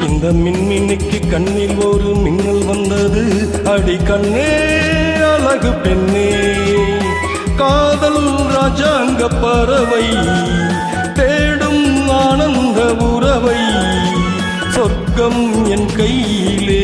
இந்த மின்மினிக்கு கண்ணில் ஒரு மின்னல் வந்தது. அடி கண்ணே அழகு பெண்ணே, காதல் ராஜாங்க பறவை தேடும் ஆனந்த உறவை, சொர்க்கம் என் கையிலே.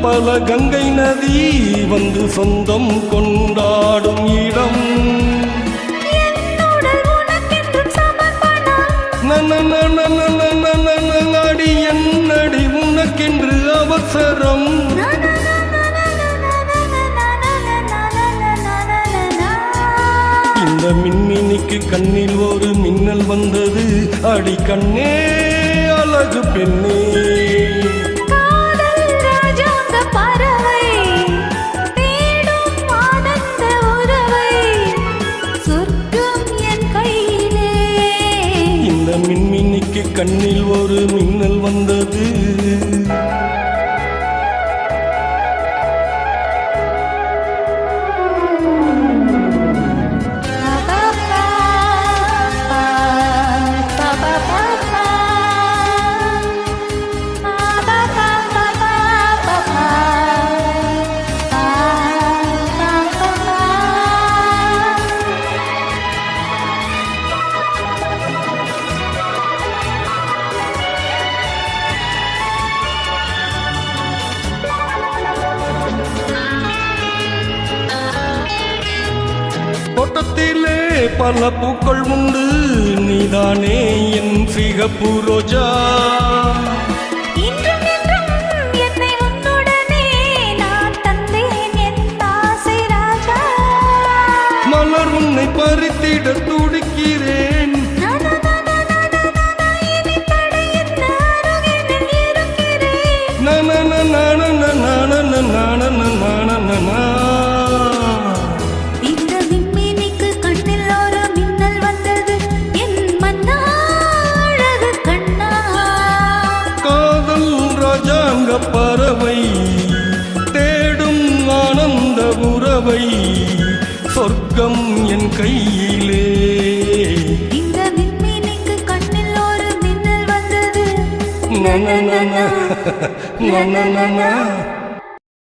பல கங்கை நதி வந்து சொந்தம் கொண்டாடும் இடம். அடி என்னடி உனக்கென்று அவசரம். இந்த மின்மினிக்கு கண்ணில் ஒரு மின்னல் வந்தது. அடி கண்ணே அழகு பெண்ணே, மின்மினிக்கு கண்ணில் ஒரு மின்னல் வந்தது. தோட்டத்திலே பல பூக்கள் உண்டு, நீதானே என் சிகப்பு ரோஜா. மலர் உன்னை பறித்திட துடிக்கிறேன். பறவை தேடும் ஆனந்த உறவை, சொர்க்கம் என் கையிலே. இந்த மின்மினிக்கு கண்ணில் ஒரு மின்னல் வந்தது.